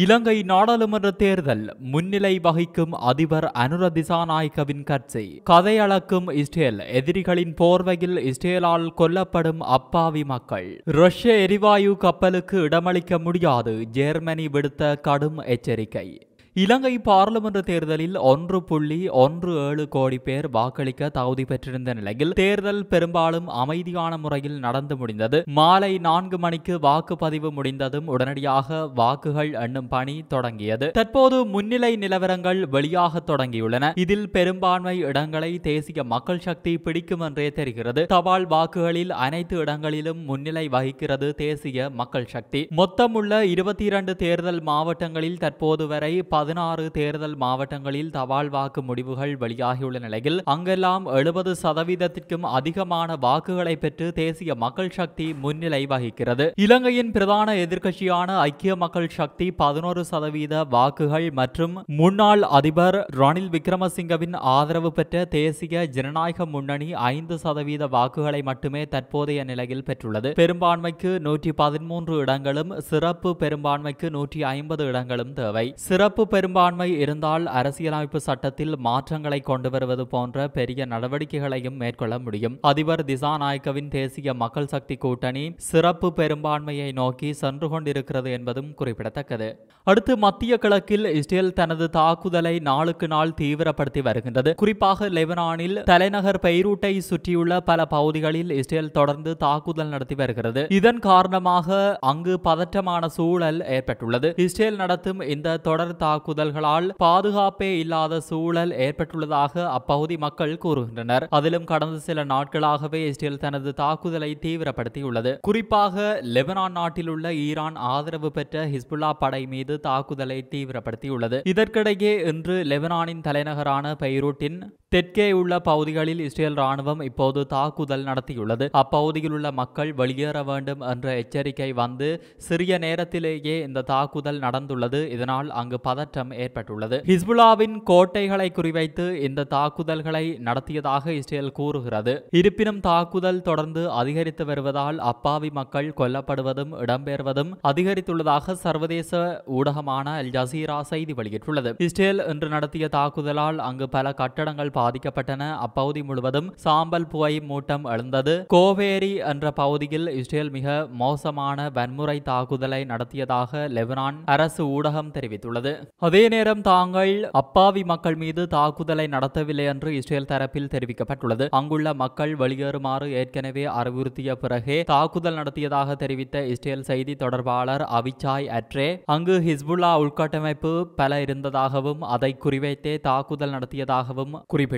இலங்கை நாடாளுமன்ற தேர்தல் முன்னிலை வகிக்கும் அதிபர் அனுர திசாநாயக்கவின் கட்சி கதையளக்கும் இஸ்ரேல் எதிரிகளின் போர்வையில் இஸ்ரேலால் கொல்லப்படும் அப்பாவி மக்கள் ரஷ்ய எரிவாயு கப்பலுக்கு இடமளிக்க முடியாது ஜெர்மனி விடுத்த கடும் எச்சரிக்கை. இலங்கை பாராளுமன்ற தேர்தலில் 1.17 கோடி பேர் வாக்களிக்க தகுதி பெற்றிருந்த நிலையில் தேர்தல் பெரும்பாலும் அமைதியான முறையில் நடந்து முடிந்தது. மாலை 4 மணிக்கு வாக்குப்பதிவு முடிந்ததும் உடனடியாக வாக்குகள் எண்ணும் பணி தொடங்கியது. தற்போது முன்னிலை நிலவரங்கள் வெளியாக தொடங்கியுள்ளன. இதில் பெரும்பான்மை இடங்களை தேசிய மக்கள் சக்தி பிடிக்கும் என்றே தெரிகிறது. தபால் வாக்குகளில் அனைத்து இடங்களிலும் முன்னிலை வகிக்கிறது தேசிய மக்கள் சக்தி. மொத்தமுள்ள 22 தேர்தல் மாவட்டங்களில் தற்போது வரை 16 தேர்தல் மாவட்டங்களில் தபால் வாக்கு முடிவுகள் வெளியாகியுள்ள நிலையில் அங்கெல்லாம் 70% அதிகமான வாக்குகளை பெற்று தேசிய மக்கள் சக்தி முன்னிலை வகிக்கிறது. இலங்கையின் பிரதான எதிர்க்கட்சியான ஐக்கிய மக்கள் சக்தி 11% வாக்குகள் மற்றும் முன்னாள் அதிபர் ரணில் விக்ரமசிங்கவின் ஆதரவு பெற்ற தேசிய ஜனநாயக முன்னணி 5% வாக்குகளை மட்டுமே தற்போதைய நிலையில் பெற்றுள்ளது. பெரும்பான்மைக்கு 113 இடங்களும் சிறப்பு பெரும்பான்மைக்கு 150 இடங்களும் தேவை. சிறப்பு பெரும்பான்மை இருந்தால் அரசியலமைப்பு சட்டத்தில் மாற்றங்களை கொண்டு வருவது போன்ற பெரிய நடவடிக்கைகளையும் மேற்கொள்ள முடியும். அதிபர் திசாநாயக்கவின் தேசிய மக்கள் சக்தி கூட்டணி சிறப்பு பெரும்பான்மையை நோக்கி சென்று கொண்டிருக்கிறது என்பதும் குறிப்பிடத்தக்கது. அடுத்து மத்திய கிழக்கில் இஸ்ரேல் தனது தாக்குதலை நாளுக்கு நாள் தீவிரப்படுத்தி வருகின்றது. குறிப்பாக லெபனானில் தலைநகர் பெய்ரூட்டை சுற்றியுள்ள பல பகுதிகளில் இஸ்ரேல் தொடர்ந்து தாக்குதல் நடத்தி வருகிறது. இதன் காரணமாக அங்கு பதற்றமான சூழல் ஏற்பட்டுள்ளது. இஸ்ரேல் நடத்தும் இந்த தொடர் தாக்குதல்களால் பாதுகாப்பே இல்லாத சூழல் ஏற்பட்டுள்ளதாக அப்பகுதி மக்கள் கூறுகின்றனர். அதிலும் கடந்த சில நாட்களாகவே இஸ்ரேல் தனது தாக்குதலை தீவிரப்படுத்தியுள்ளது. குறிப்பாக லெபனான் நாட்டில் உள்ள ஈரான் ஆதரவு பெற்ற ஹிஸ்புல்லா படை மீது தாக்குதலை தீவிரப்படுத்தியுள்ளது. இதற்கிடையே இன்று லெபனானின் தலைநகரான பெய்ரூட்டின் தெற்கே உள்ள பகுதிகளில் இஸ்ரேல் ராணுவம் இப்போது தாக்குதல் நடத்தியுள்ளது. அப்பகுதியில் உள்ள மக்கள் வெளியேற வேண்டும் என்ற எச்சரிக்கை வந்து சிறிய நேரத்திலேயே இந்த தாக்குதல் நடந்துள்ளது. இதனால் அங்கு பதற்றம் ஏற்பட்டுள்ளது. ஹிஸ்புல்லாவின் கோட்டைகளை குறிவைத்து இந்த தாக்குதல்களை நடத்தியதாக இஸ்ரேல் கூறுகிறது. இருப்பினும் தாக்குதல் தொடர்ந்து அதிகரித்து வருவதால் அப்பாவி மக்கள் கொல்லப்படுவதும் இடம்பெறுவதும் அதிகரித்துள்ளதாக சர்வதேச ஊடகமான அல் ஜசீரா செய்தி வெளியிட்டுள்ளது. இஸ்ரேல் இன்று நடத்திய தாக்குதலால் அங்கு பல கட்டடங்கள் பாதிக்கப்பட்டன. அப்பகுதி முழுவதும் சாம்பல் புகை மூட்டம் எழுந்தது. கோவேரி என்ற பகுதியில் இஸ்ரேல் மிக மோசமான வன்முறை தாக்குதலை நடத்தியதாக லெபனான் அரசு ஊடகம் தெரிவித்துள்ளது. அதே நேரம் தாங்கள் அப்பாவி மக்கள் மீது தாக்குதலை நடத்தவில்லை என்று இஸ்ரேல் தரப்பில் தெரிவிக்கப்பட்டுள்ளது. அங்குள்ள மக்கள் வெளியேறுமாறு ஏற்கனவே அறிவுறுத்திய பிறகே தாக்குதல் நடத்தியதாக தெரிவித்த இஸ்ரேல் செய்தி தொடர்பாளர் அவிச்சாய் அட்ரே அங்கு ஹிஸ்புல்லா உள்கட்டமைப்பு பல இருந்ததாகவும் அதை குறிவைத்தே தாக்குதல் நடத்தியதாகவும் குறிப்பிட்டார்.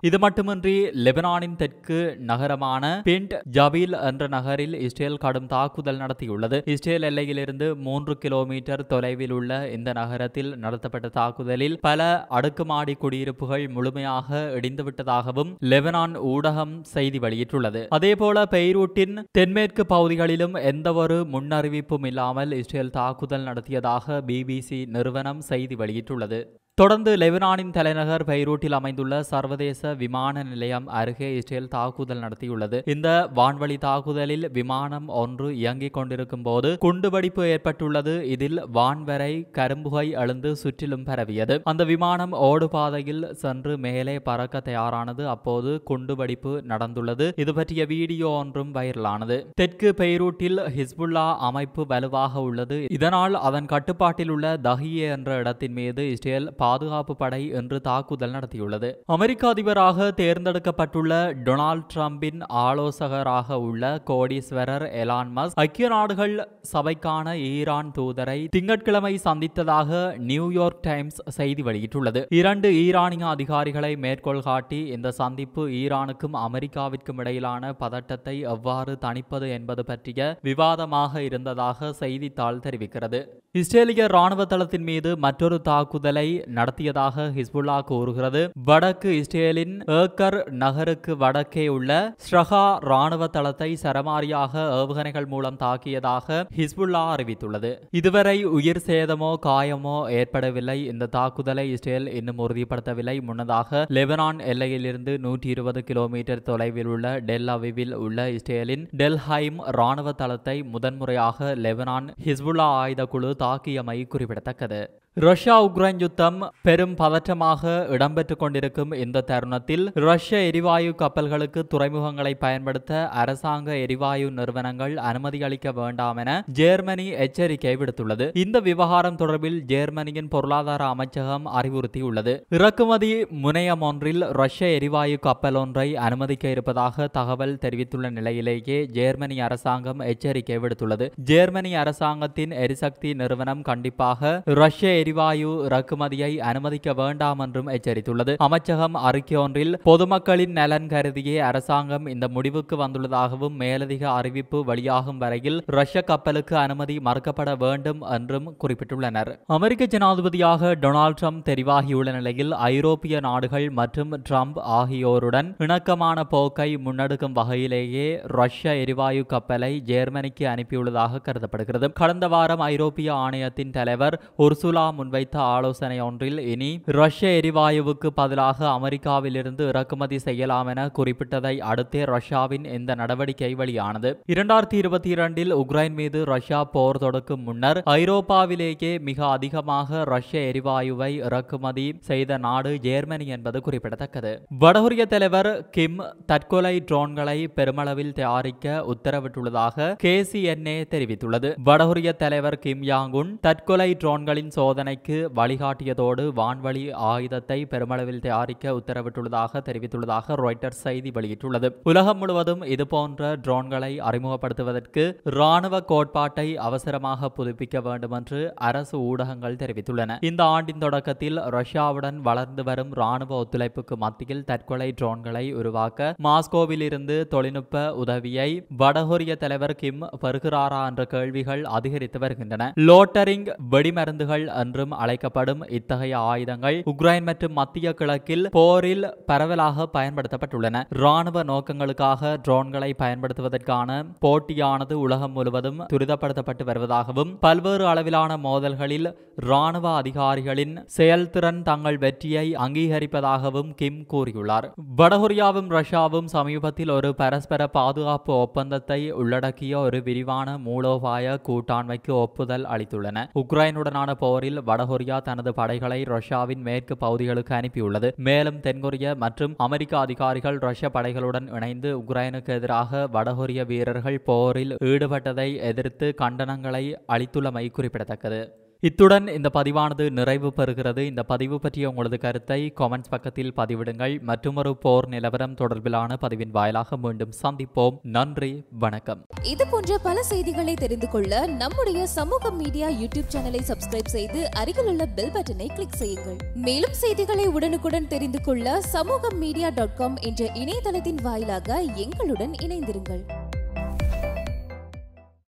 இது மட்டுமின்றி லெபனானின் தெற்கு நகரமான பின்ட் ஜபீல் என்ற நகரில் இஸ்ரேல் கடும் தாக்குதல் நடத்தியுள்ளது. இஸ்ரேல் எல்லையிலிருந்து 3 கிலோமீட்டர் தொலைவில் உள்ள இந்த நகரத்தில் நடத்தப்பட்ட தாக்குதலில் பல அடுக்குமாடி குடியிருப்புகள் முழுமையாக இடிந்துவிட்டதாகவும் லெபனான் ஊடகம் செய்தி வெளியிட்டுள்ளது. அதேபோல பெய்ரூட்டின் தென்மேற்கு பகுதிகளிலும் எந்தவொரு முன்னறிவிப்பும் இல்லாமல் இஸ்ரேல் தாக்குதல் நடத்தியதாக பிபிசி நிறுவனம் செய்தி வெளியிட்டுள்ளது. தொடர்ந்து லெபனானின் தலைநகர் பெய்ரூட்டில் அமைந்துள்ள சர்வதேச விமான நிலையம் அருகே இஸ்ரேல் தாக்குதல் நடத்தியுள்ளது. இந்த வான்வழி தாக்குதலில் விமானம் ஒன்று இயங்கிக் கொண்டிருக்கும் போது குண்டுவெடிப்பு ஏற்பட்டுள்ளது. இதில் வான்வரை கரும்புகை எழுந்து சுற்றிலும் பரவியது. அந்த விமானம் ஓடு பாதையில் சென்று மேலே பறக்க தயாரானது. அப்போது குண்டுவெடிப்பு நடந்துள்ளது. இது பற்றிய வீடியோ ஒன்றும் வைரலானது. தெற்கு பெய்ரூட்டில் ஹிஸ்புல்லா அமைப்பு வலுவாக உள்ளது. இதனால் அதன் கட்டுப்பாட்டில் உள்ள தஹியே என்ற இடத்தின் மீது இஸ்ரேல் பாதுகாப்பு படை என்று தாக்குதல் நடத்தியுள்ளது. அமெரிக்க அதிபராக தேர்ந்தெடுக்கப்பட்டுள்ள டொனால்ட் ட்ரம்பின் ஆலோசகராக உள்ள கோடீஸ்வரர் எலான் மஸ்க் ஐக்கிய நாடுகள் சபைக்கான ஈரான் தூதரை திங்கட்கிழமை சந்தித்ததாக நியூயார்க் டைம்ஸ் செய்தி வெளியிட்டுள்ளது. 2 ஈரானிய அதிகாரிகளை மேற்கோள் காட்டி இந்த சந்திப்பு ஈரானுக்கும் அமெரிக்காவிற்கும் இடையிலான பதட்டத்தை எவ்வாறு தணிப்பது என்பது பற்றிய விவாதமாக இருந்ததாக செய்தித்தாள் தெரிவிக்கிறது. இஸ்ரேலிய ராணுவ தளத்தின் மீது மற்றொரு தாக்குதலை நடத்தியதாக ஹிஸ்புல்லா கூறுகிறது. வடக்கு இஸ்ரேலின் ஏக்கர் நகருக்கு வடக்கே உள்ள ஸ்ரஹா ராணுவ தளத்தை சரமாரியாக ஏவுகணைகள் மூலம் தாக்கியதாக ஹிஸ்புல்லா அறிவித்துள்ளது. இதுவரை உயிர் சேதமோ காயமோ ஏற்படவில்லை. இந்த தாக்குதலை இஸ்ரேல் இன்னும் உறுதிப்படுத்தவில்லை. முன்னதாக லெபனான் எல்லையிலிருந்து 120 கிலோமீட்டர் தொலைவில் உள்ள டெல் அவிவில் உள்ள இஸ்ரேலின் டெல்ஹைம் ராணுவ தளத்தை முதன்முறையாக லெபனான் ஹிஸ்புல்லா ஆயுத குழு தாக்கியமை குறிப்பிடத்தக்கது. ரஷ்யா உக்ரைன் யுத்தம் பெரும் பதற்றமாக இடம்பெற்றுக் கொண்டிருக்கும் இந்த தருணத்தில் ரஷ்ய எரிவாயு கப்பல்களுக்கு துறைமுகங்களை பயன்படுத்த அரசாங்க எரிவாயு நிறுவனங்கள் அனுமதி அளிக்க வேண்டாம் என ஜெர்மனி எச்சரிக்கை விடுத்துள்ளது. இந்த விவகாரம் தொடர்பில் ஜெர்மனியின் பொருளாதார அமைச்சகம் அறிவுறுத்தியுள்ளது. இறக்குமதி முனையம் ஒன்றில் ரஷ்ய எரிவாயு கப்பல் ஒன்றை அனுமதிக்க இருப்பதாக தகவல் தெரிவித்துள்ள நிலையிலேயே ஜெர்மனி அரசாங்கம் எச்சரிக்கை விடுத்துள்ளது. ஜெர்மனி அரசாங்கத்தின் எரிசக்தி நிறுவனம் கண்டிப்பாக ரஷ்ய எரிவாயு இறக்குமதியை அனுமதிக்க வேண்டாம் என்றும் எச்சரித்துள்ளது. அமைச்சகம் அறிக்கை ஒன்றில் பொதுமக்களின் நலன் கருதியே அரசாங்கம் இந்த முடிவுக்கு வந்துள்ளதாகவும் மேலதிக அறிவிப்பு வெளியாகும் வரையில் ரஷ்ய கப்பலுக்கு அனுமதி மறுக்கப்பட வேண்டும் என்றும் குறிப்பிட்டுள்ளனர். அமெரிக்க ஜனாதிபதியாக டொனால்ட் ட்ரம்ப் தெரிவாகியுள்ள நிலையில் ஐரோப்பிய நாடுகள் மற்றும் ட்ரம்ப் ஆகியோருடன் இணக்கமான போக்கை முன்னெடுக்கும் வகையிலேயே ரஷ்ய எரிவாயு கப்பலை ஜெர்மனிக்கு அனுப்பியுள்ளதாக கருதப்படுகிறது. கடந்த வாரம் ஐரோப்பிய ஆணையத்தின் தலைவர் உர்சுலா முன்வைத்த ஆலோசனை ஒன்றில் இனி ரஷ்ய எரிவாயுவுக்கு பதிலாக அமெரிக்காவிலிருந்து இறக்குமதி செய்யலாம் என குறிப்பிட்டதை அடுத்தே ரஷ்யாவின் இந்த நடவடிக்கை வெளியானது. 2022 உக்ரைன் மீது ரஷ்யா போர் தொடுக்கும் முன்னர் ஐரோப்பாவிலேயே மிக அதிகமாக ரஷ்ய எரிவாயுவை இறக்குமதி செய்த நாடு ஜெர்மனி என்பது குறிப்பிடத்தக்கது. வடகொரிய தலைவர் கிம் தற்கொலை ட்ரோன்களை பெருமளவில் தயாரிக்க உத்தரவிட்டுள்ளதாக KCNA தெரிவித்துள்ளது. வடகொரிய தலைவர் கிம் யாங் உன் தற்கொலை ட்ரோன்களின் சோதனைக்கு வழிகாட்டியதோடு வான்வழி ஆயுதத்தை பெருமளவில் தயாரிக்க உத்தரவிட்டுள்ளதாக தெரிவித்துள்ளதாக ராய்ட்டர்ஸ் செய்தி வெளியிட்டுள்ளது. உலகம் முழுவதும் இதுபோன்ற ட்ரோன்களை அறிமுகப்படுத்துவதற்கு இராணுவ கோட்பாட்டை அவசரமாக புதுப்பிக்க வேண்டும் என்று அரசு ஊடகங்கள் தெரிவித்துள்ளன. இந்த ஆண்டின் தொடக்கத்தில் ரஷ்யாவுடன் வளர்ந்து வரும் இராணுவ ஒத்துழைப்புக்கு மத்தியில் தற்கொலை ட்ரோன்களை உருவாக்க மாஸ்கோவில் இருந்து தொழில்நுட்ப உதவியை வடகொரிய தலைவர் கிம் பெறுகிறாரா என்ற கேள்விகள் அதிகரித்து வருகின்றன. லோட்டரிங் வெடிமருந்துகள் என்றும் அழைக்கப்படும் இத்தகைய ஆயுதங்கள் உக்ரைன் மற்றும் மத்திய கிழக்கில் போரில் பரவலாக பயன்படுத்தப்பட்டுள்ளன. இராணுவ நோக்கங்களுக்காக ட்ரோன்களை பயன்படுத்துவதற்கான போட்டியானது உலகம் முழுவதும் துரிதப்படுத்தப்பட்டு வருவதாகவும் பல்வேறு அளவிலான மோதல்களில் இராணுவ அதிகாரிகளின் செயல்திறன் தங்கள் வெற்றியை அங்கீகரிப்பதாகவும் கிம் கூறியுள்ளார். வடகொரியாவும் ரஷ்யாவும் சமீபத்தில் ஒரு பரஸ்பர பாதுகாப்பு ஒப்பந்தத்தை உள்ளடக்கிய ஒரு விரிவான மூலோபாய கூட்டாண்மைக்கு ஒப்புதல் அளித்துள்ளன. உக்ரைனுடனான போரில் வடகொரியா தனது படைகளை ரஷ்யாவின் மேற்கு பகுதிகளுக்கு அனுப்பியுள்ளது. மேலும் தென்கொரிய மற்றும் அமெரிக்க அதிகாரிகள் ரஷ்ய படைகளுடன் இணைந்து உக்ரைனுக்கு எதிராக வடகொரிய வீரர்கள் போரில் ஈடுபட்டதை எதிர்த்து கண்டனங்களை அளித்துள்ளமை குறிப்பிடத்தக்கது. இத்துடன் இந்த பதிவானது நிறைவு பெறுகிறது. இந்த பதிவு பற்றிய உங்களது கருத்தை கமெண்ட்ஸ் பக்கத்தில் பதிவிடுங்கள். மற்றொரு போர் நிலவரம் தொடர்பிலான பதிவின் வாயிலாக மீண்டும் சந்திப்போம். நன்றி, வணக்கம். இது போன்ற பல செய்திகளை தெரிந்து கொள்ள நம்முடைய சமூக மீடியா யூடியூப் சேனலை சப்ஸ்கிரைப் செய்து அருகில் உள்ள பெல் பட்டனை கிளிக் செய்யுங்கள். மேலும் செய்திகளை உடனுக்குடன் தெரிந்து கொள்ள சமூகமீடியா.com என்ற இணையதளத்தின் வாயிலாக எங்களுடன் இணைந்திருங்கள்.